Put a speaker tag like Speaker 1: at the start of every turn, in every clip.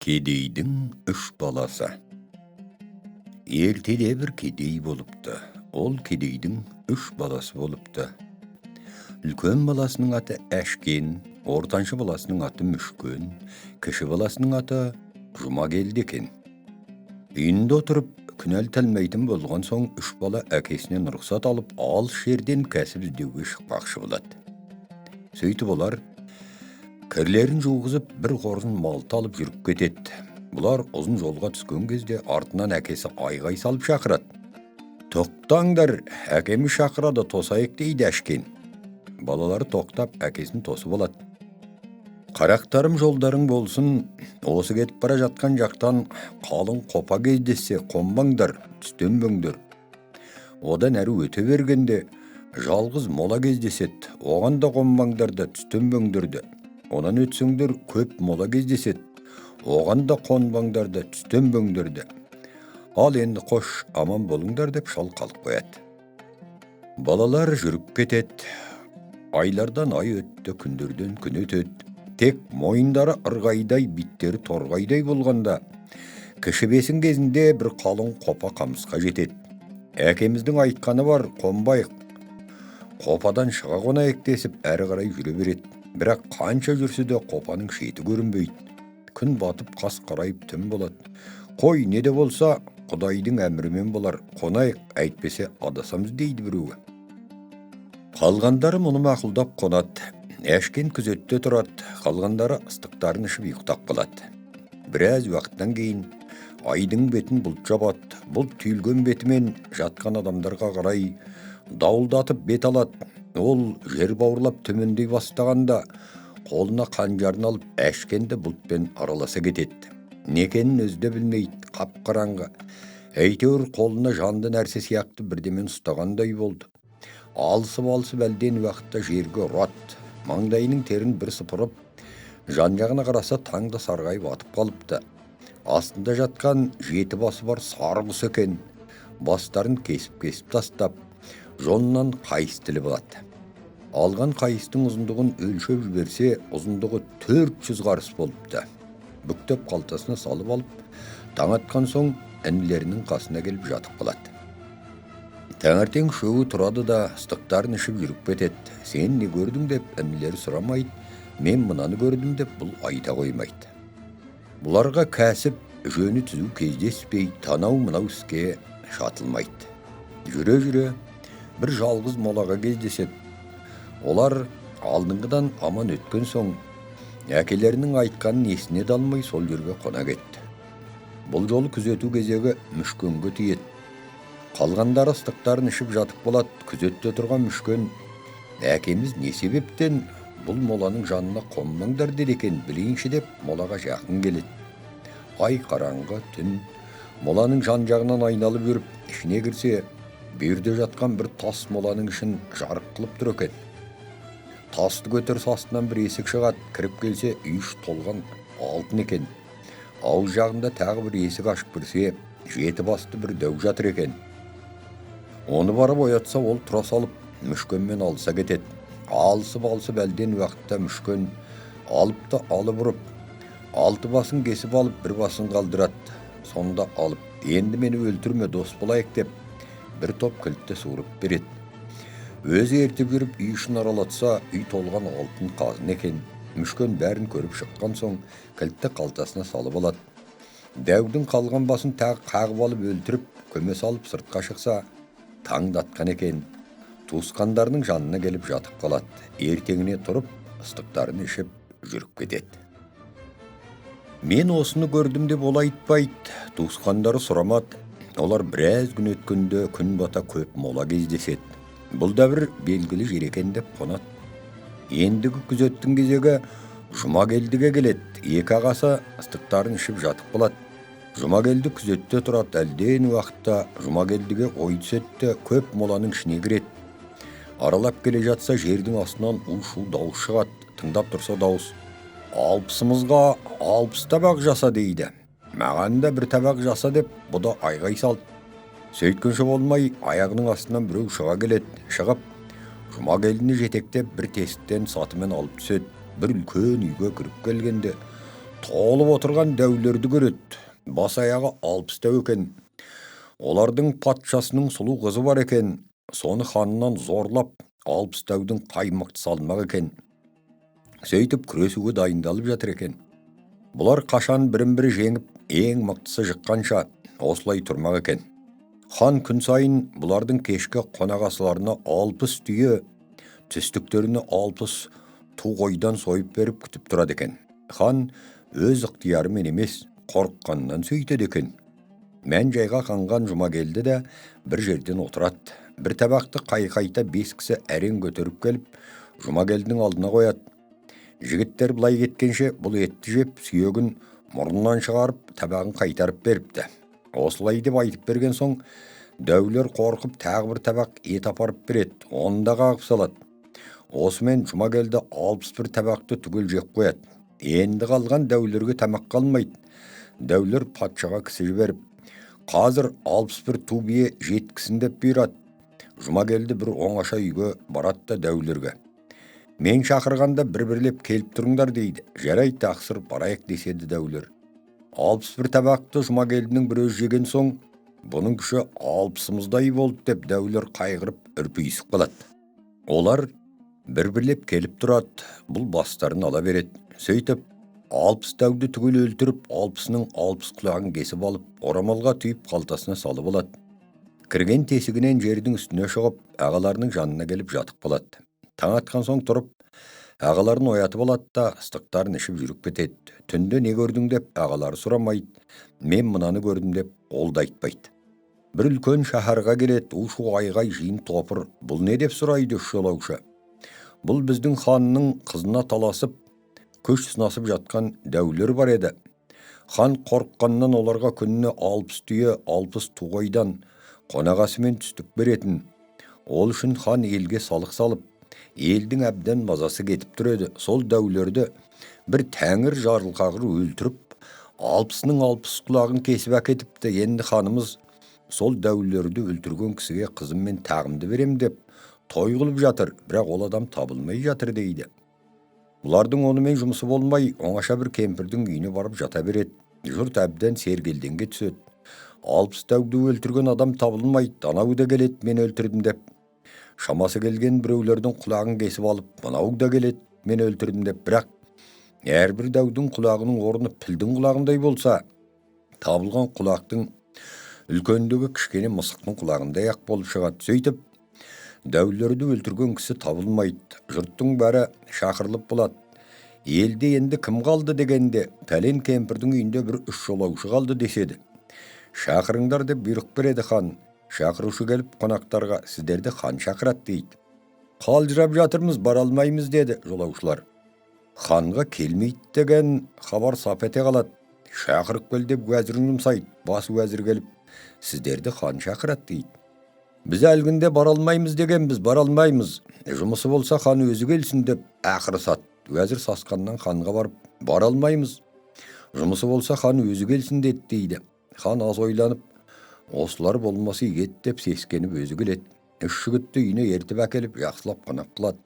Speaker 1: Кедейдің үш баласы. Ертеде бір кедей болыпты. Ол кедейдің үш баласы болыпты. Үлкен баласының аты Әшкен, ортаншы баласының аты Мүшкен, кіші баласының аты Жұмагелді екен. Үйінде отырып, күнәл тәлмейтін болған соң, үш бала әкесінен рұқсат алып, алыс жерден кәсіп іздеуге шықпақшы болады. Сөйтіп олар кірлерін жуғызып, бір қоржын малты алып жүріп кетеді. Бұлар ұзын жолға түскен кезде артынан әкесі айғай салып шақырады. Тоқтаңдар, әкеміз шақырады, тосайық дейді Әшкен. Балалары тоқтап, әкесін тосып алады. Қарақтарым, жолдарың болсын, осы кетіп бара жатқан жақтан қалың қопа кездессе, қонбаңдар, түстенбеңдер. Одан әрі өте бергенде жалғыз мола кездеседі, оған да қонбаңдар да, түстенбеңдер де. Онан өтсеңдер көп мола кездеседі, оған да қонбаңдар да, түстенбеңдер де. Ал енді қош, аман болыңдар деп шал қалып қояды. Балалар жүріп кетеді. Айлардан ай өтті, күндерден күн өтеді. Тек мойындары ырғайдай, биттері торғайдай болғанда, кіші бесін кезінде бір қалың қопа қамысқа жетеді. Әкеміздің айтқаны бар, қонбайық. Қопадан шыға қонайық десіп, әрі қарай жүре береді. Бірақ қанша жүрсе де қопаның шеті көрінбейді. Күн батып, қас қарайып түн болады. Қой, не де болса, Құдайдың әмірімен болар, қонайық, әйтпесе адасамыз дейді біреуі. Қалғандары мұны мақұлдап қонады. Әшкен күзетте тұрады, қалғандары ыстықтарын ішіп ұйықтап қалады. Біраз уақыттан кейін айдың бетін бұлт жабады. Бұлт түйілген бетімен жатқан адамдарға қарай дауылдатып бет алады. Ол жер бауырлап төмендей бастағанда қолына қанжарын алып Әшкенді бұлтпен араласа кетеді. Некенін өзі де білмейді, қап-қараңғы. Әйтеуір қолына жанды нәрсе сияқты бірдемен ұстағандай болды. Алысып әлден уақытта жерге ұрады. Маңдайының терін бір сыпырып, жан-жағына қараса таңда сарғайып атып қалыпты. Астында жатқан жеті басы бар сары құс екен. Бастарын кесіп тастап, жонынан қайыс тіліп алады. Алған қайыстың ұзындығын өлшеп жіберсе, ұзындығы 400 қарыс болыпты. Бүктеп қалтасына салып алып, таң атқан соң інілерінің қасына келіп жатып қалады. Таңертең шөуі тұрады да ыстықтарын ішіп жүріп кетеді. Сен не көрдің деп інілері сұрамайды, мен мынаны көрдім деп бұл айта қоймайды. Бұларға кәсіп жөні түзу кездеспей, танау-мынау іске шатылмайды. Жүре-жүре бір жалғыз молаға кездеседі. Олар алдыңғыдан аман өткен соң, әкелерінің айтқанын есіне де алмай сол жерге қона кетті. Бұл жолы күзету кезегі Мүшкенге тиеді. Қалғандары ыстықтарын ішіп жатып болады. Күзетте тұрған Мүшкен, әкеміз не себептен бұл моланың жанына қонбаңдар деді екен, білейінші деп молаға жақын келеді. Ай қараңғы түн, моланың жан-жағынан айналып жүріп, ішіне кірсе, берде жатқан бір тас моланың ішін жарық қылып тұр екен. Тасты көтерсе астынан бір есік шығады, кіріп келсе үй іші толған алтын екен. Ауыз жағында тағы бір есік ашып кірсе, жеті басты бір дәу жатыр екен. Оны барып оятса, ол тұра салып Мүшкенмен алыса кетеді. Алысып әлден уақытта Мүшкен алыпты алып ұрып, алты басын кесіп алып, бір басын қалдырады. Сонда алып, енді мені өлтірме, дос болайық деп, бір топ кілтті суырып береді. Өзі ертіп жүріп үй ішін аралатса, үй толған алтын қазын екен. Мүшкен бәрін көріп шыққан соң, кілтті қалтасына салып алады. Дәудің қалған басын тағы қағып алып өлтіріп, көме салып сыртқа шықса, таңдатқан екен. Туысқандарының жанына келіп жатып қалады. Ертеңіне тұрып, ыстықтарын ішіп жүріп кетеді. Мен осыны көрдім деп ол айтпайды. Туысқандары сұрамады. Олар біраз күн өткенде күн бата көп мола кездеседі. Бұл да бір белгілі жер екен деп қонады. Ендігі күзеттің кезегі Жұмагелдіге келеді. Екі ағасы ыстықтарын ішіп жатып қалады. Жұмагелді күзетте тұрады. Әлден уақытта Жұмагелдіге ой түседі, көп моланың ішіне кіреді. Аралап келе жатса, жердің астынан у-шу дауыс шығады. Тыңдап тұрса дауыс: «Алпысымызға 60 табақ жаса» дейді. Маған да бір табақ жаса деп, бұ да айғай салды. Сөйткенше болмай, аяғының астынан біреу шыға келеді. Шығып, Жұмагелдіні жетектеп бір тесіктен сатымен алып түседі. Бір үлкен үйге кіріп келгенде, толып отырған дәулерді көреді. Бас аяғы 60 дәу екен. Олардың патшасының сұлу қызы бар екен. Соны ханынан зорлап, 60 дәудің қаймақты салмақ екен. Сөйтіп күресуге дайындалып жатыр екен. Бұлар қашан бірін-бірі жеңіп, ең мықтысы жыққанша осылай тұрмақ екен. Хан күн сайын бұлардың кешкі қонақасыларына 60 түйе, түстіктеріне 60 ту қойдан сойып беріп күтіп тұрады екен. Хан өз ықтиярымен емес, қорыққаннан сөйтеді екен. Мән жайға қанған Жұмагелді де бір жерден отырады. Бір табақты қайқайта 5 кісі әрең көтеріп келіп, Жұмагелдің алдына қояды. Жігіттер бұлай кеткенше бұл етті жеп, сүйегін мұрнынан шығарып, табағын қайтарып беріпті. Осылай деп айтып берген соң, дәулер қорқып тағы бір табақ ет апарып береді, оны да қағып салады. Осымен Жұмагелді 61 табақты түгел жеп қояды. Енді қалған дәулерге тамақ қалмайды. Дәулер патшаға кісі жіберіп, қазір 61 ту бие жеткісін деп бұйырады. Жұмагелді бір оңаша үйге барады да дәулерге: мен шақырғанда бір-бірлеп келіп тұрыңдар дейді. Жарай, тақсыр, барайық деседі дәулер. 61 табақты Жұмагелдінің бір өз жеген соң, бұның күші 60-мыздай болды деп дәулер қайғырып үрпейісіп қалады. Олар бір-бірлеп келіп тұрады, бұл бастарын ала береді. Сөйтіп 60 дәуді түгел өлтіріп, 60-ның 60 құлағын кесіп алып, орамалға түйіп қалтасына салып алады. Кірген тесігінен жердің үстіне шығып, ағаларының жанына келіп жатып қалады. Таң атқан соң тұрып, ағаларын оятып алады да ыстықтарын ішіп жүріп кетеді. Түнде не көрдің деп ағалары сұрамайды. Мен мынаны көрдім деп ол да айтпайды. Бір үлкен шаһарға келеді, у-шу айғай жиын топыр. Бұл не деп сұрайды үш жолаушы. Бұл біздің ханның қызына таласып, көш сынасып жатқан дәулер бар еді. Хан қорыққаннан оларға күніне 60 түйе, 60 ту қойдан қонағасымен түстік беретін. Ол үшін хан елге салық салып, елдің әбден мазасы кетіп тұреді. Сол дәулерді бір тәңір жарылқағыр өлтіріп, 60-ның 60 құлағын кесіп әкетіпті. Енді ханымыз сол дәулерді өлтірген кісіге қызым мен тағымды берем деп той қылып жатыр, бірақ ол адам табылмай жатыр дейді. Бұлардың онымен жұмысы болмай, оңаша бір кемпірдің үйіне барып жата береді. Жұрт әбден сергелденге түседі. 60 дәуді өлтірген адам табылмайды, анау да келеді, мен өлтірдім деп. Шамасы келген біреулердің құлағын кесіп алып, мынау да келеді, мен өлтірдім деп. Бірақ әрбір дәудің құлағының орны пілдің құлағындай болса, табылған құлақтың үлкендігі кішкене мысықтың құлағындай ақ болып шығады. Сөйтіп, дәулерді өлтірген кісі табылмайды. Жұрттың бәрі шақырылып болады. Елде енді кім қалды дегенде, пәлен кемпірдің үйінде бір 3 жолаушы қалды деседі. Шақырыңдар деп бұйрық береді хан. Шақырушы келіп қонақтарға: сіздерді хан шақырады дейді. Қалжырап жатырмыз, бара алмаймыз деді жолаушылар. Ханға келмейді деген хабар сап ете қалады. Шақырып кел деп уәзірін жұмсайды. Бас уәзір келіп: сіздерді хан шақырады дейді. Біз әлгінде бара алмаймыз дегенбіз, бара алмаймыз. Жұмысы болса хан өзі келсін деп ақырысады. Уәзір сасқаннан ханға барып: бара алмаймыз. Жұмысы болса хан өзі келсін деді дейді. Хан аз ойланып, осылар болмасы ет деп сескеніп өзі келеді. 3 жігітті үйіне ертіп әкеліп жақсылап қонақ қылады.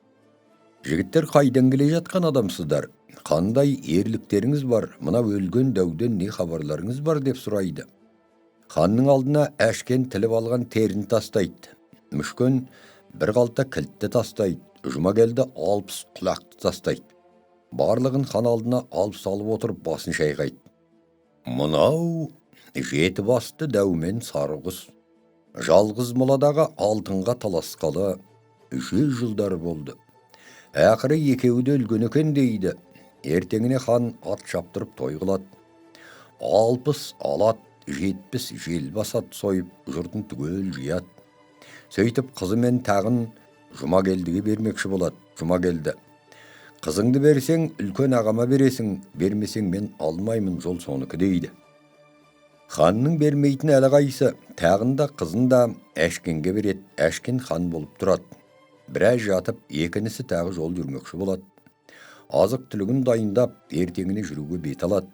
Speaker 1: Жігіттер қайдан келе жатқан адамсыздар? Қандай ерліктеріңіз бар? Мына өлген дәуден не хабарларыңыз бар деп сұрайды. Ханның алдына әшкен тіліп алған терін тастайды. Мүшкен бір қалта кілтті тастайды. Жұмагелді 60 құлақты тастайды. Барлығын хан алдына алып салып отырып басын шайқайды. Мынау 7 басты дәумен сарғыз. Жалғыз мұладағы алтынға таласқалы 100 жылдар болды. Ақыры екеуі де өлген екен дейді. Ертеңіне хан ат шаптырып той қылады. 60 алат, 70 жел басат сойып, жұртын түгел жияды. Сөйтіп қызы мен тағын Жұмагелдіге бермекші болады. Жұмагелді: қызыңды берсең үлкен ағама бересің, бермесең мен алмаймын, жол соныкі дейді. Ханның бермейтін әлі қайсы, тағында қызында әшкенге береді. Әшкен хан болып тұрады. Біраз жатып, екінісі тағы жол жүрмекші болады. Азық түлігін дайындап, ертеңіне жүруге бет алады.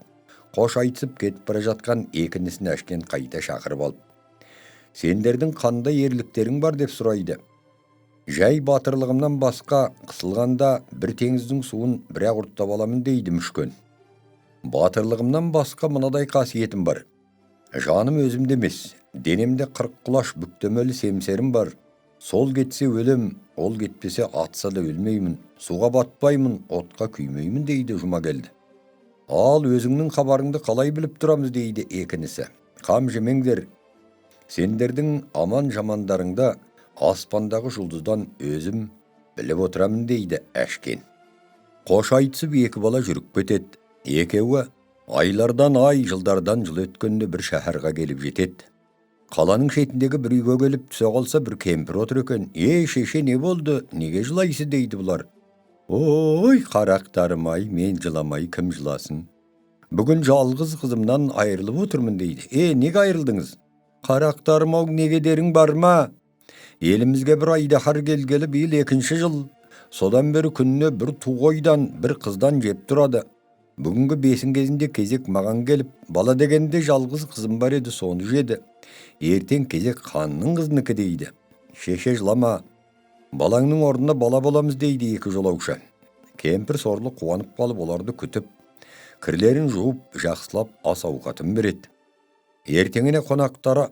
Speaker 1: Қош айтысып кетіп бара жатқан екінісін әшкен қайта шақырып алып: сендердің қандай ерліктерің бар деп сұрайды. Жай батырлығымнан басқа қысылғанда бір теңіздің суын бірақ ұрттап аламын дейді мүшкен. Батырлығымнан басқа мынадай қасиетім бар. Жаным өзімде емес, денемде 40 құлаш бүктемелі семсерім бар. Сол кетсе өлем, ол кетпесе атса да өлмеймін, суға батпаймын, отқа күймеймін дейді Жұмагелді. Ал өзіңнің хабарыңды қалай біліп тұрамыз дейді екінісі. Қам жемеңдер, сендердің аман жамандарыңда аспандағы жұлдыздан өзім біліп отырамын дейді әшкен. Қош айтысып екі бала жүріп кетеді. Екеуі айлардан ай, жылдардан жыл өткенде бір шәһәрға келіп жетеді. Қаланың шетіндегі бір үйге келіп түсе қалса бір кемпір отыр екен. Шеше, не болды? Неге жылайсыз дейді бұлар. Ой, қарақтарым-ай, мен жыламай кім жыласын? Бүгін жалғыз қызымнан айырылып отырмын дейді. Неге айырылдыңыз? Қарақтарым-ау, неге дерің бар ма? Елімізге бір айдахар келгелі биыл 2-ші жыл. Содан бері күніне бір туғойдан, бір қыздан жеп тұрады. Бүгінгі 5 кезінде кезек маған келіп, бала дегенде жалғыз қызым бар еді, соны жеді. Ертең кезек ханның қызыныкі дейді. Шеше, жылама, балаңның орнына бала боламыз дейді екі жолаушы. Кемпір сорлы қуанып қалып оларды күтіп, кірлерін жуып, жақсылап ас ауқатын береді. Ертеңіне қонақтары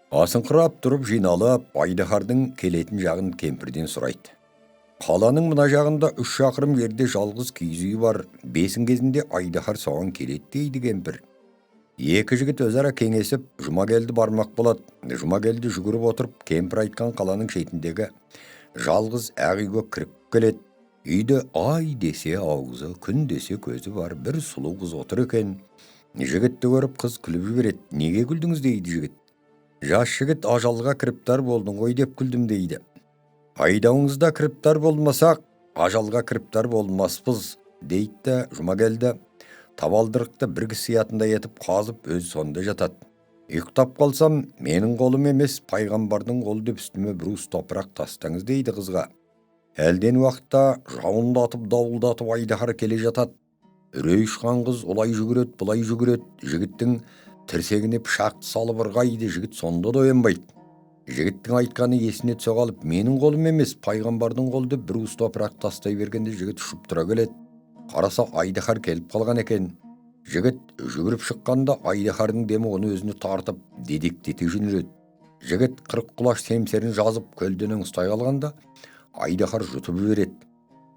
Speaker 1: асыңқырап тұрып жиналып, айдахардың келетін жағын кемпірден сұрайды. Қаланың мына жағында 3 шақырым жерде жалғыз киіз үй бар. 5 кезінде айдахар соған келеді дейді кемпір. Екі жігіт өзара кеңесіп, Жұмагелді бармақ болады. Жұмагелді жүгіріп отырып, кемпір айтқан қаланың шетіндегі жалғыз ақ үйге кіріп келеді. Үйде ай десе аузы, күн десе көзі бар бір сұлу қыз отыр екен. Жігітті көріп қыз күліп жібереді. Неге күлдіңіз дейді жігіт. Жас жігіт, ажалға кіріптар болдың ғой деп күлдім дейді. Айдауыңызда кіріптар болмасақ, ажалға кіріптар болмаспыз дейді Жұмагелді. Табалдырықты бір кісі ятында етіп қазып өз сонда жатады. Ұйықтап қалсам, менің қолым емес, пайғамбардың қолы деп үстіме бір уыс топырақ тастаңыз дейді қызға. Әлден уақытта жауындатып, дауылдатып айдахар келе жатады. Үрей ұшқан қыз олай жүгіреді, бұлай жүгіреді. Жігіттің тірсегіне пышақты салып ырғайды. Жігіт сонда да оянбайды. Жігіттің айтқаны есіне түсе қалып, менің қолым емес, пайғамбардың қолы деп бір уыс топырақ тастай бергенде жігіт ұшып тұра келеді. Қараса айдахар келіп қалған екен. Жігіт жүгіріп шыққанда айдахардың демі оны өзіне тартып, дедектете жөнеледі. Жігіт 40 құлаш семсерін жазып көлденең ұстай қалғанда айдахар жұтып жібереді.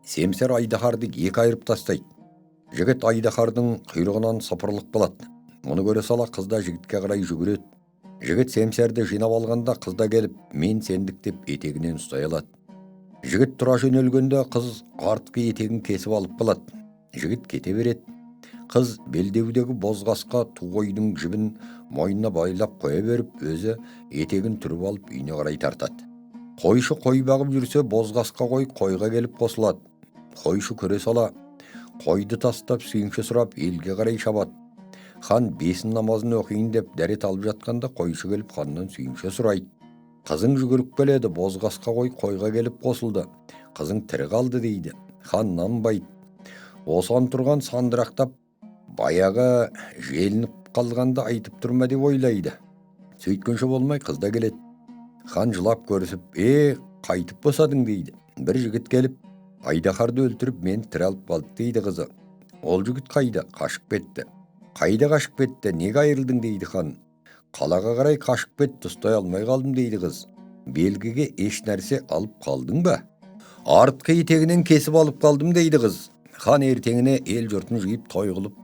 Speaker 1: Семсер айдахарды екі айырып тастайды. Жігіт айдахардың құйрығынан сыпырылып қалады. Оны көре сала қызда жігітке қарай жүгіреді. Жігіт семсерді жинап алғанда қызда келіп, мен сендік деп етегінен ұстай алады. Жігіт тұра жөнелгенде қыз артқы етегін кесіп алып қалады. Жігіт кете береді. Қыз белдеудегі бозғасқа туғойдың жібін мойнына байлап қоя беріп, өзі етегін түріп алып үйіне қарай тартады. Қойшы қой бағып жүрсе, бозғасқа қой қойға келіп қосылады. Қойшы көре сала, қойды тастап сүйінші сұрап елге қарай шабады. Хан 5 намазын оқиын деп дәрет алып жатқанда қойшы келіп ханнан сүйінші сұрайды. Қызың жүгіріп келеді, бозғасқа қой қойға келіп қосылды. Қызың тірі қалды дейді. Хан нанбайды. Осан тұрған сандырақтап, баяғы желініп қалғанда айтып тұрма деп ойлайды. Сөйткенше болмай қызда келеді. Хан жылап көрісіп, қайтып босадың дейді. Бір жігіт келіп, айдахарды өлтіріп, мен тірі алып қалды дейді қызы. Ол жігіт қайда? Қашып кетті. Қайда қашып кетті? Неге айырылдың дейді хан. Қалаға қарай қашып кетті, ұстай алмай қалдым дейді қыз. Белгіге еш нәрсе алып қалдың ба? Артқы етегінен кесіп алып қалдым дейді қыз. Хан ертеңіне ел жұртын жиып той қылып,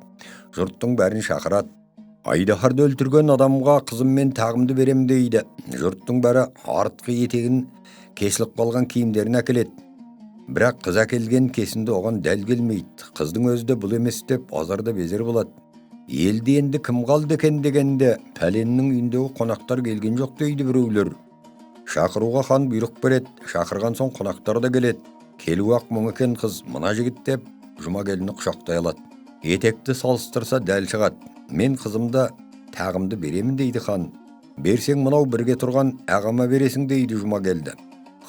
Speaker 1: жұрттың бәрін шақырады. Айдахарды өлтірген адамға қызым мен тағымды берем дейді. Жұрттың бәрі артқы етегін кесіліп қалған киімдерін әкеледі. Бірақ қыз әкелген кесінді оған дәл келмейді. Қыздың өзі де бұл емес деп азарда безер болады. Елде енді кім қалды екен дегенде, пәленнің үйіндегі қонақтар келген жоқ дейді біреулер. Шақыруға хан бұйрық береді. Шақырған соң қонақтар да келеді. Келу ақ мұң екен қыз, мына жігіт деп Жұмагелдіні құшақтай алады. Етекті салыстырса дәл шығады. Мен қызымды тағымды беремін дейді хан. Берсең мынау бірге тұрған ағама бересің дейді Жұмагелді.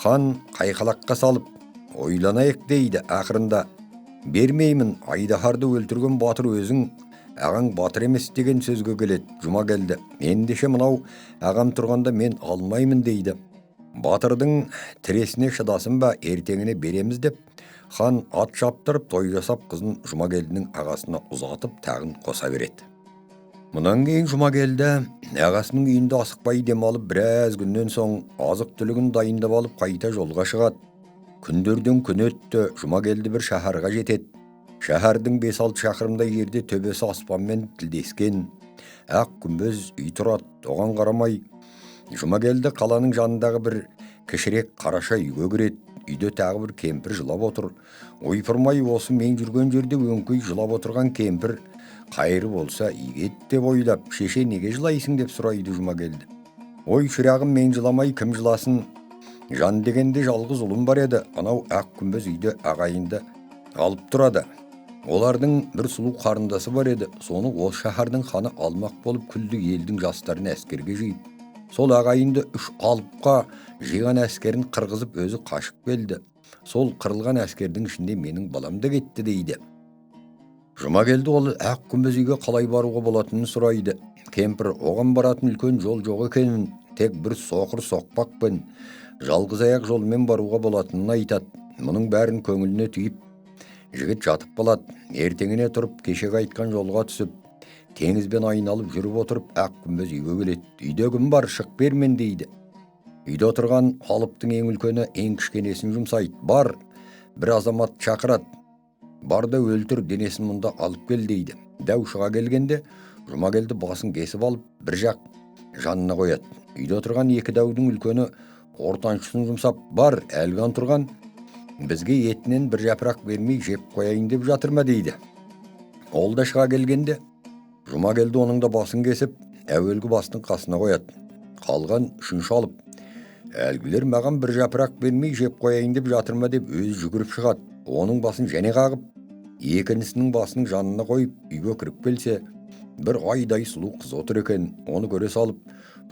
Speaker 1: Хан қайқалаққа салып, ойланайық дейді. Ақырында бермеймін, айдахарды өлтірген батыр өзің, ағаң батыр емес деген сөзге келеді. Жұмагелді, ендеше мынау ағам тұрғанда мен алмаймын дейді. Батырдың тіресіне шыдасын ба, ертеңіне береміз деп Хан ат шаптырып той жасап қызын Жұмакелдінің ағасына ұзатып тағын қоса береді. Мұнан кейін Жұмакелді ағасының үйінде асықпай демалып біраз күннен соң азық түлігін дайындап алып қайта жолға шығады. Күндерден күн өтті, Жұмакелді бір шаһарға жетеді. Шәһәрдің 5-6 шақырымдай жерде төбесі аспанмен тілдескен ақ күмбез үй тұрады. Оған қарамай Жұмакелді қаланың жанындағы бір кішірек қараша үйге кіреді. Үйде тағы бір кемпір жылап отыр. Ойпырмай осы мен жүрген жерде өңкей жылап отырған кемпір қайыры болса игет деп ойлап, шеше неге жылайсың деп сұрайды Жұмакелді. Ой шырағым, мен жыламай кім жыласын? Жан дегенде жалғыз ұлым бар еді. Анау ақ күмбез үйде ағайынды алып тұрады. Олардың бір сұлу қарындасы бар еді. Соны ол шаһардың ханы алмақ болып күлді елдің жастарын әскерге жиып. Сол ағайынды 3 алыпқа жиған әскерін қырғызып өзі қашып келді. Сол қырылған әскердің ішінде менің балам да кетті дейді. Жұмакелді ол ақ күмбез үйге қалай баруға болатынын сұрайды. Кемпір оған баратын үлкен жол жоқ екенін, тек бір соқыр соқпақпен жалғыз аяқ жолмен баруға болатынын айтады. Мұның бәрін көңіліне түйіп, жігіт жатып қалады. Ертеңіне тұрып, кешегі айтқан жолға түсіп, теңізбен айналып жүріп отырып, ақ күмбез үйге келеді. Үйде кім бар, шық бермен дейді. Үйде отырған алыптың ең үлкені ең кішкенесін жұмсайды. Бар, бір азамат шақырады. Бар да өлтір, денесін мұнда алып кел дейді. Дәу шыға келгенде Жұмакелді басын кесіп алып, бір жақ жанына қояды. Үйде отырған екі дәудің үлкені ортаншысын жұмсап, бар, әлган тұрған бізге етінен бір жапырақ бермей жеп қояйын деп жатыр ма дейді. Ол да шыға келгенде Жұмакелді оның да басын кесіп, әуелгі бастың қасына қояды. Қалған үшінші алып, әлгілер маған бір жапырақ бермей жеп қояйын деп жатыр ма деп өзі жүгіріп шығады. Оның басын және қағып, екіншісінің басының жанына қойып, үйге кіріп келсе, бір айдай сұлу қыз отыр екен. Оны көре салып,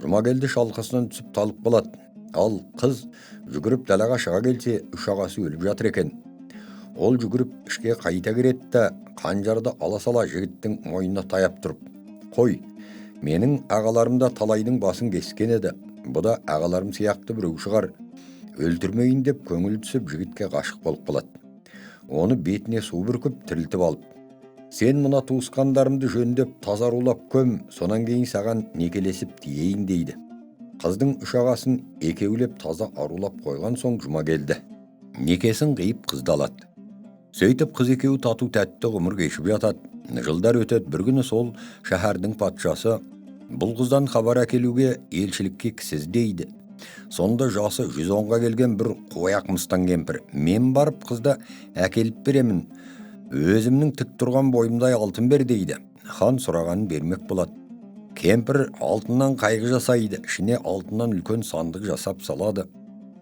Speaker 1: Жұмакелді шалқасынан түсіп талып қалады. Ал қыз жүгіріп далаға шыға келсе, 3 ағасы өліп жатыр екен. Ол жүгіріп ішке қайта кіреді да, қанжарды ала сала жігіттің мойнына таяп тұрып, қой, менің ағаларымда талайдың басын кескен еді. Бұл да ағаларым сияқты біреу шығар. Өлтірмейін деп көңіл түсіп жігітке ғашық болып қалады. Оны бетіне су бүркіп тірілтіп алып, сен мына туысқандарымды жөндеп тазарулап көм, сонан кейін саған некелесіп тиейін дейді. Қыздың 3 ағасын екеулеп таза арулап қойған соң Жұмакелді некесін қиып қызды алады. Сөйтіп қыз екеуі тату тәтті ғұмыр кешіп жатады. Жылдар өтеді. Bir күні сол шәһәрдің патшасы бұл қыздан хабар әкелуге елшілікке кісі іздейді. Сонда жасы 110-ға келген бір қояқ мыстан кемпір, мен барып қызды әкеліп беремін, өзімнің тік тұрған бойымдай алтын бер дейді. Хан сұрағанын бермек болады. Кемпір алтыннан қайғы жасайды, ішіне алтыннан үлкен сандық жасап салады.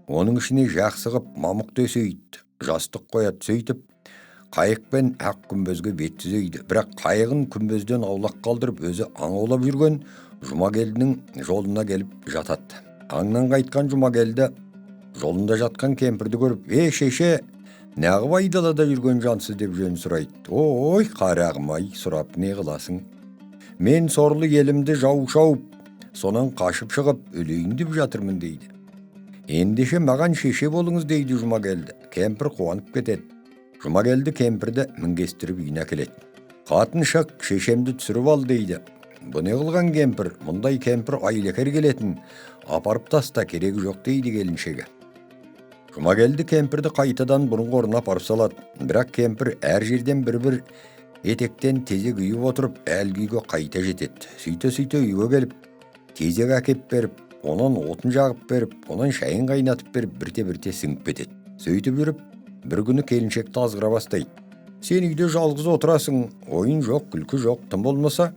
Speaker 1: Оның ішіне жақсы қып мамық төсейді, жастық қояды. Сөйтіп қайықпен ақ күмбезге бет түзейді. Бірақ қайығын күмбезден аулақ қалдырып өзі аң аулап жүрген Жұмакелдінің жолына келіп жатады. Аңнан қайтқан Жұмакелді жолында жатқан кемпірді көріп, шеше, неғып айдалада жүрген жансыз деп жөн сұрайды. Ой, қарағым-ай, сұрап не қыласың? Мен сорлы елімді жау шауып, сонан қашып шығып, өлейін деп жатырмын дейді. Ендеше маған шеше болыңыз дейді Жұмакелді. Кемпір қуанып кетеді. Жұмакелді кемпірді мінгестіріп үйіне келеді. Қатын шық, шешемді түсіріп ал дейді. Бұл не қылған кемпір? Мұндай кемпір айлекер келетін. Апарып таста, керегі жоқ дейді келіншегі. Жұмакелді кемпірді қайтадан бұрынғы орнына апарып салады. Бірақ кемпір әр жерден бір етектен тезек үйіп отырып, әлгі үйге қайта жетеді. Сөйте үйге келіп, тезек әкеп беріп, онан отын жағып беріп, онан шайын қайнатып беріп, бірте сіңіп кетеді. Сөйтіп жүріп, бір күні келіншекті азғыра бастайды. Сен үйде жалғыз отырасың, ойын жоқ, күлкі жоқ, тым болмаса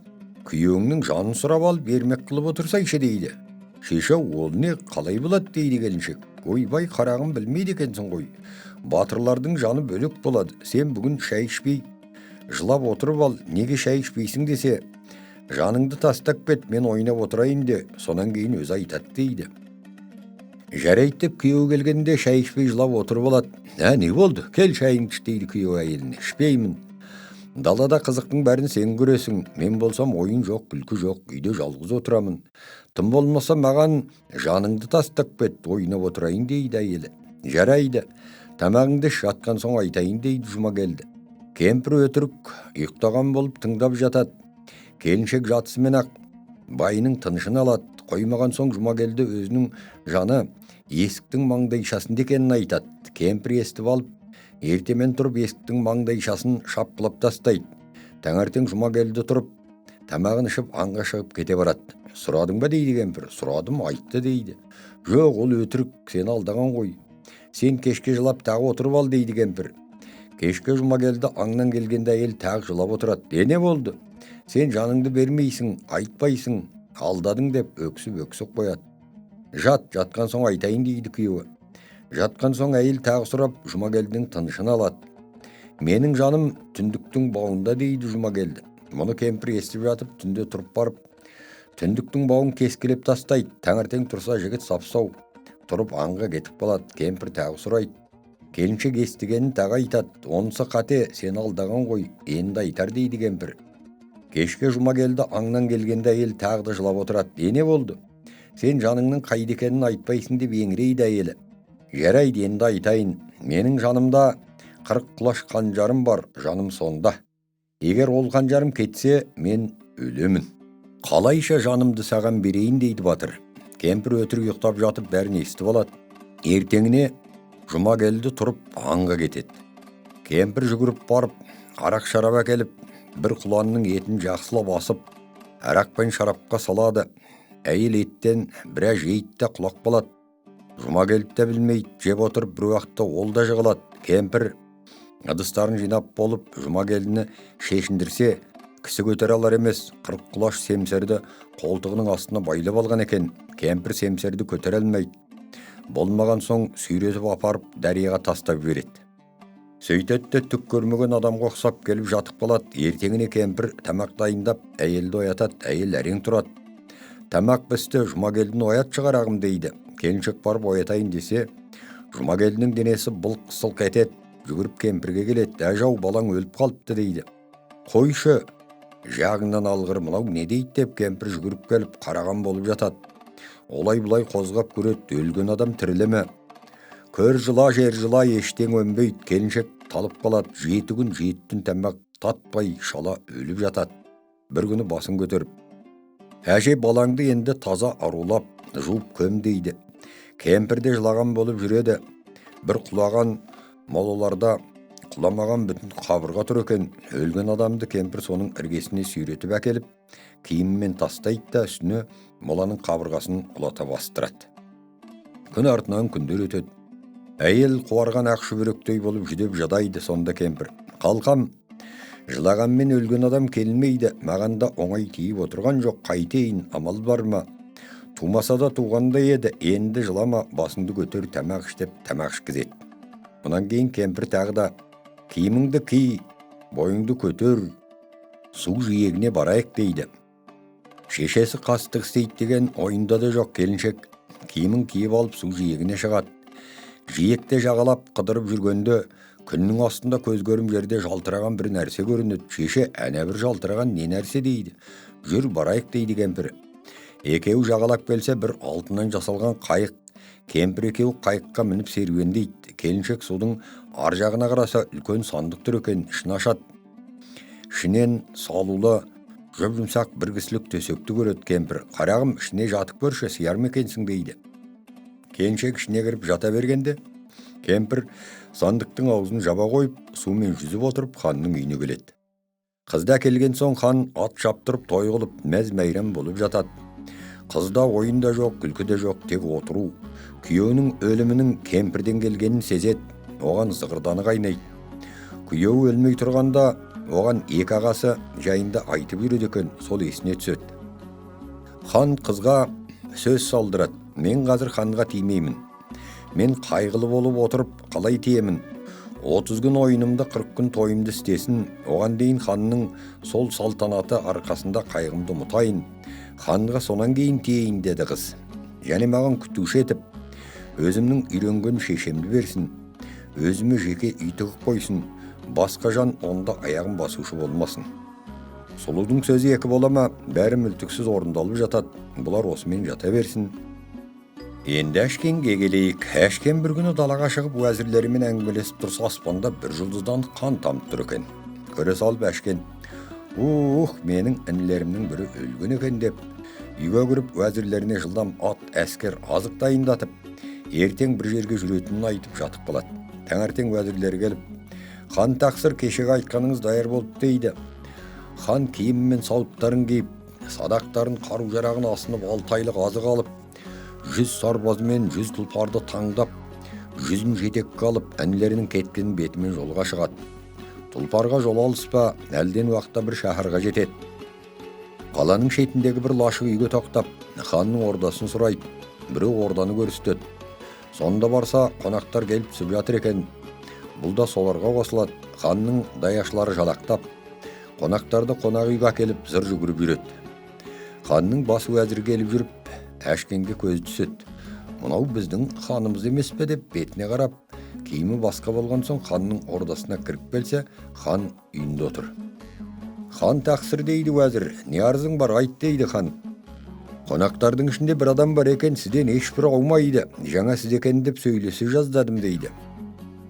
Speaker 1: күйеуіңнің жанын сұрап алып бермек қылып отырсайшы дейді. Шеше, ол не, қалай болады дейді келіншек. Ойбай, қарағым, білмейді екенсің ғой. Батырлардың жаны бөлек болады. Сен бүгін шай ішпей жылап отырып ал, неге шай ішпейсің десе, жаныңды тастап кет, мен ойнап отырайын де, сонан кейін өзі айтады дейді. Жарайды деп күйеуі келгенде шай ішпей жылап отырып алады. Не болды? Кел шайыңды іш дейді күйеуі әйеліне. Ішпеймін. Далада қызықтың бәрін сен көресің. Мен болсам ойын жоқ, күлкі жоқ, үйде жалғыз отырамын. Тым болмаса маған жаныңды тастап кет, ойнап отырайын дейді әйелі. Жарайды. Тамағыңды жатқан соң айтайын дейді Жұмакелді. Кемпір өтірік ұйықтаған болып тыңдап жатады. Келіншек жатысымен-ақ байының тынышын алады. Қоймаған соң Жұмакелді өзінің жаны есіктің маңдайшасында екенін айтады. Кемпір естіп алып, ертемен тұрып есіктің маңдайшасын шапқылап тастайды. Таңертең Жұмакелді тұрып, тамағын ішіп аңға шығып кете барады. Сұрадың ба дейді кемпір. Сұрадым, айтты дейді. Жоқ, ол өтірік, сені алдаған ғой. Сен кешке жылап тағы отырып ал дейді кемпір. Кешке Жұмакелді аңнан келгенде әйел тағы жылап отырады. Не болды? Сен жаныңды бермейсің, айтпайсың, алдадың деп өксіп қояды. Жатқан соң айтайын дейді күйеуі. Жатқан соң әйел тағы сұрап Жұмакелдің тынышын алады. Менің жаным түндіктің бауында дейді Жұмакелді. Мұны кемпір естіп жатып, түнде тұрып барып, түндіктің бауын кескілеп тастайды. Таңертең тұрса жігіт сапсау тұрып аңға кетіп қалады. Кемпір тағы сұрайды. Келіншек естігенін тағы айтады. Онысы қате, сені алдаған ғой, енді айтар дейді кемпір. Кешке Жұмакелді аңнан келгенде әйел тағы да жылап отырады. Не болды? Сен жаныңның қайда екенін айтпайсың деп еңірейді әйелі. Жарайды, енді айтайын. Менің жанымда 40 құлаш қанжарым бар, жаным сонда. Егер ол қанжарым кетсе, мен өлемін. Қалайша жанымды саған берейін дейді батыр. Кемпір өтірік ұйықтап жатып бәрін естіп алады. Ертеңіне Жұмакелді тұрып аңға кетеді. Кемпір жүгіріп барып, арақ шарап әкеліп, бір құланның етін жақсылап асып, арақпен шарапқа салады. Әйел еттен біраз жейді де құлақ қалады. Жұмакелді де білмейді, жеп отырып бір уақытта ол да жығылады. Кемпір ыдыстарын жинап болып Жұмакелдіні шешіндірсе, кісі көтере алар емес. 40 құлаш семсерді қолтығының астына байлап алған екен. Кемпір семсерді көтере алмайды. Болмаған соң сүйретіп апарып дарияға тастап жібереді. Сөйтеді, түк көрмеген адамға ұқсап келіп жатып қалады. Ертеңіне кемпір тамақ дайындап, әйелді оятады. Әйел әрең тұрады. Тамақ пісті, Жұмакелдіні оят шығарағым дейді. Келіншек барып оятайын десе, Жұмакелдінің денесі былқ-сылқ етеді. Жүгіріп кемпірге келеді. Әжау, балаң өліп қалыпты дейді. Қойшы, жағыңнан алғыр, мынау не дейді деп кемпір жүгіріп келіп қараған болып жатады. Олай-бұлай қозғап көреді, өлген адам тірілеме. Көр жыла, жер жыла, ештең өнбейді. Келіншек талып қалады. 7 күн 7 түн тамақ татпай шала өліп жатады. Бір күні басын көтеріп, әже, балаңды енді таза арулап, жуып көм дейді. Кемпірде жылаған болып жүреді. Бір құлаған молаларда құламаған бүтін қабырға тұр екен. Өлген адамды кемпір соның іргесіне сүйретіп әкеліп, киіммен тастайды да үстіне моланың қабырғасын құлата бастырады. Күн артынан күндер өтеді. Әйел қуарған ақ шүберектей болып жүдеп жадайды. Сонда кемпір: қалқам, жылағанмен өлген адам келмейді. Маған да оңай тиіп отырған жоқ. Қайтейін, амал бар ма? Тумаса да туғандай еді. Енді жылама, басыңды көтер, тамақ іш деп тамақ ішкізеді. Мұнан кейін кемпір тағы да: киіміңді ки, бойыңды көтер, су жиегіне барайық дейді. Шешесі қастық істейді деген ойында да жоқ. Келіншек киімін киіп алып су жиегіне шығады. Жиекте жағалап қыдырып жүргенде күннің астында көз көрім жерде жалтыраған бір нәрсе көрінеді. Шеше, әне бір жалтыраған не нәрсе дейді. Жүр барайық дейді кемпір. Екеуі жағалап келсе, бір алтыннан жасалған қайық. Кемпір екеуі қайыққа мініп серуендейді. Келіншек судың ар жағына қараса, үлкен сандық тұр екен. Ішін ашады. Ішінен салулы, жұп-жұмсақ бір кісілік төсекті көреді кемпір. Қарағым, ішіне жатып көрші, сияр ма екенсің дейді. Келіншек ішіне кіріп жата бергенде, кемпір сандықтың аузын жаба қойып, сумен жүзіп отырып ханның үйіне келеді. Қызда келген соң хан ат шаптырып той қылып, мәз-мәйрам болып жатады. Қызда ойын да жоқ, күлкі де жоқ, тек отыру. Күйеуінің өлімінің кемпірден келгенін сезеді. Оған зығырданы қайнайды. Күйеуі өлмей тұрғанда оған екі ағасы жайында айтып жүреді екен, сол есіне түседі. Хан қызға сөз салдырады: мен қазір ханға тимеймін. Мен қайғылы болып отырып қалай тиемін? 30 күн ойынымды, 40 күн тойымды істесін. Оған дейін ханның сол салтанаты арқасында қайғымды ұмытайын. Ханға сонан кейін тиейін деді қыз. Және маған күтуші етіп, өзімнің үйренген шешемді берсін. Өзіме жеке үй тігіп қойсын. Басқа жан онда аяғын басушы болмасын. Сұлудың сөзі екі бола ма? Бәрі мүлтіксіз орындалып жатады. Бұлар осымен жата берсін. Енді әшкенге келейік. Әшкен бір күні далаға шығып уәзірлерімен әңгімелесіп тұрса, аспанда бір жұлдыздан қан тамып тұр екен. Көре салып әшкен, менің інілерімнің бірі өлген екен деп, үйге кіріп уәзірлеріне жылдам ат, әскер, азық дайындатып, ертең бір жерге жүретінін айтып жатып қалады. Таңертең уәзірлері келіп, хан тақсыр, кешегі айтқаныңыз даяр болып дейді. Хан киімі мен сауыттарын киіп, садақтарын, қару жарағын асынып, 6 айлық азық алып, 100 сарбазымен 100 тұлпарды таңдап, 100-ін жетекке алып, інілерінің кеткен бетімен жолға шығады. Тұлпарға жол алыспа, әлден уақытта бір шаһарға жетеді. Қаланың шетіндегі бір лашық үйге тоқтап, ханның ордасын сұрайды. Біреу орданы көрсетеді. Сонда барса, қонақтар келіп түсіп жатыр екен. Бұл да соларға қосылады. Ханның даяшылары жалақтап, қонақтарды қонақ үйге әкеліп зыр жүгіріп жүреді. Ханның бас уәзірі келіп жүріп, әшкенге көз түседі. Мынау біздің ханымыз емес пе деп бетіне қарап, киімі басқа болған соң ханның ордасына кіріп келсе, хан үйінде отыр. Хан тақсыр дейді уәзір, не арызың бар, айт дейді хан. Қонақтардың ішінде бір адам бар екен, сізден ешбір аумайды, жаңа сіз екен деп сөйлесе жаздадым дейді.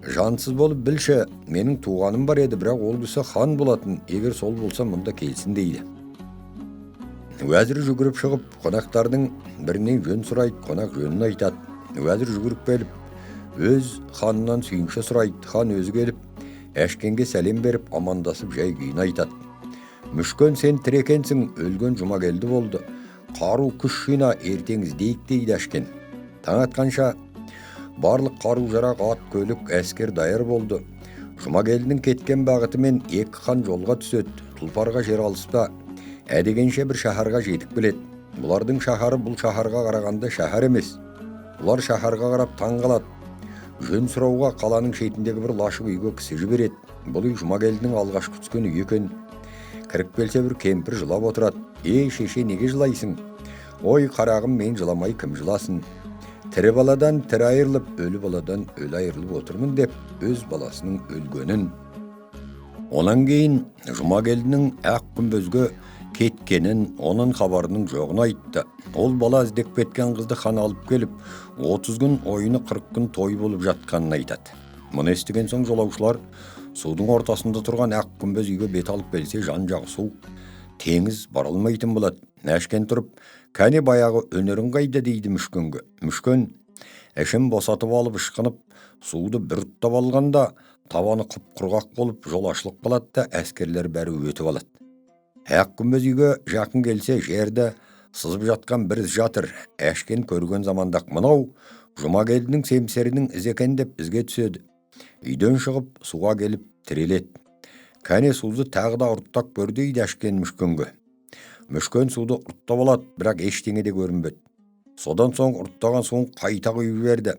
Speaker 1: Жансыз болып білші, менің туғаным бар еді, бірақ ол кісі хан болатын, егер сол болса мұнда келсін дейді. Уәзір жүгіріп шығып, қонақтардың бірінен жөн сұрайды, қонақ жөнін айтады. Уәзір жүгіріп келіп, өз ханынан сүйінші сұрайды. Хан өзі келіп, әшкенге сәлем беріп, амандасып жай күйін айтады. Мүшкөн, сен тірі екенсің, өлген Жұмагелді болды. Қару күш жина, ертең іздейік дейді әшкен. Таң атқанша барлық қару жарақ, ат, көлік, әскер даяр болды. Жұмагелдінің кеткен бағытымен 2 хан жолға түседі. Тұлпарға жер алыспа, әдегенше бір шаһарға жетіп келеді. Бұлардың шаһары бұл шаһарға қарағанда шаһар емес. Бұлар шаһарға қарап таң қалады. Жөн сұрауға қаланың шетіндегі бір лашық үйге кісі жібереді. Бұл үй Жұмагелдінің алғашқы түскен үйі екен. Кіріп келсе бір кемпір жылап отырады. Шеше, неге жылайсың? Ой қарағым, мен жыламай кім жыласын? Тірі баладан тірі айырылып, өлі баладан өлі айырылып отырмын деп өз баласының өлгенін. Онан кейін Жұмагелдінің ақ күмбезге кеткенін, оның хабарының жоғын айтты. Ол бала іздеп кеткен қызды хан алып келіп, 30 күн ойыны 40 күн той болып жатқанын айтады. Мұны естіген соң жолаушылар судың ортасында тұрған ақ күмбез үйге бет алып келсе, жан-жағы су, теңіз бара алмайтын болады. Әшкен тұрып, кәне баяғы өнерің қайда дейді мүшкенге. Мүшкен әшін босатып алып ышқынып, суды бір ұттап алғанда, табаны құп-құрғақ болып жол ашылып қалады да әскерлер бәрі өтіп алады. Ақ күмбез үйге жақын келсе, жерді сызып жатқан бір із жатыр. Әшкен көрген замандақ мынау Жұмагелдінің семсерінің ізі екен деп ізге түседі. Үйден шығып суға келіп тіреледі. Кәне суды тағы да ұрттап көр дейді әшкен мүшкенге. Мүшкен суды ұрттап алады, бірақ ештеңе де көрінбеді. Содан соң ұрттаған суын қайта құйып жіберді.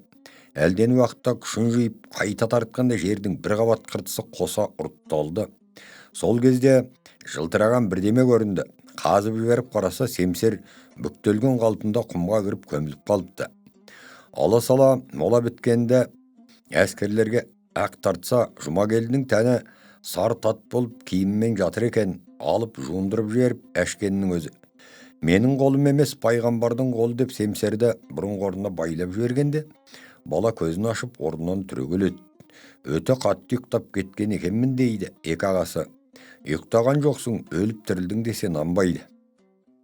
Speaker 1: Әлден уақытта күшін жиып, қайта тартқанда жердің бір қабат қыртысы қоса ұртталды. Сол кезде жылтыраған бірдеме көрінді. Қазып жіберіп қараса, семсер бүктелген қалпында құмға кіріп көміліп қалыпты. Ала-сала мола біткенде әскерлерге ақ тартса, Жұмагелдінің тәні сар тат болып киіммен жатыр екен. Алып жуындырып жіберіп әшкеннің өзі. Менің қолым емес, пайғамбардың қолы деп семсерді бұрынғы орнына байлап жібергенде, бала көзін ашып орнынан түрегеледі. Өте қатты ұйықтап кеткен екенмін дейді екі ағасы. Ұйықтаған жоқсың, өліп тірілдің десе нанбайды.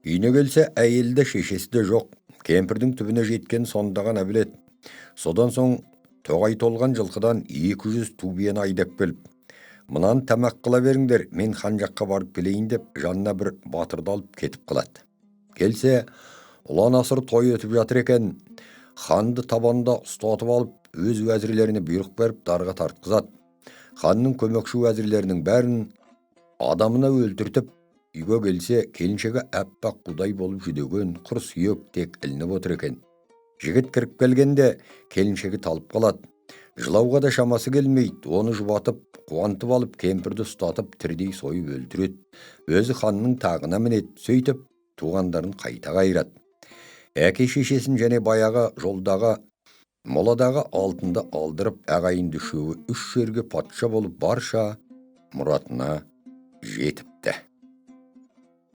Speaker 1: Үйіне келсе, әйелі де шешесі де жоқ. Кемпірдің түбіне жеткен сонда ғана біледі. Содан соң тоғай толған жылқыдан 200 ту биені айдап келіп, мынаны тамақ қыла беріңдер, мен хан жаққа барып келейін деп, жанына бір батырды алып кетіп қалады. Келсе, ұлан асыр той өтіп жатыр екен. Ханды табанда ұстатып алып, өз уәзірлеріне бұйрық беріп дарға тартқызады. Ханның көмекші уәзірлерінің бәрін адамына өлтіртіп, үйге келсе, келіншегі әппақ қудай болып жүдеген, құр сүйек тек ілініп отыр екен. Жігіт кіріп келгенде келіншегі талып қалады. Жылауға да шамасы келмейді. Оны жұбатып, қуантып алып, кемпірді ұстатып, тірідей сойып өлтіреді. Өзі ханның тағына мінеді. Сөйтіп, туғандарын қайта қайырады. Әке шешесін және баяғы жолдағы моладағы алтынды алдырып, ағайынды үшеуі 3 жерге патша болып барша мұратына жетіпті.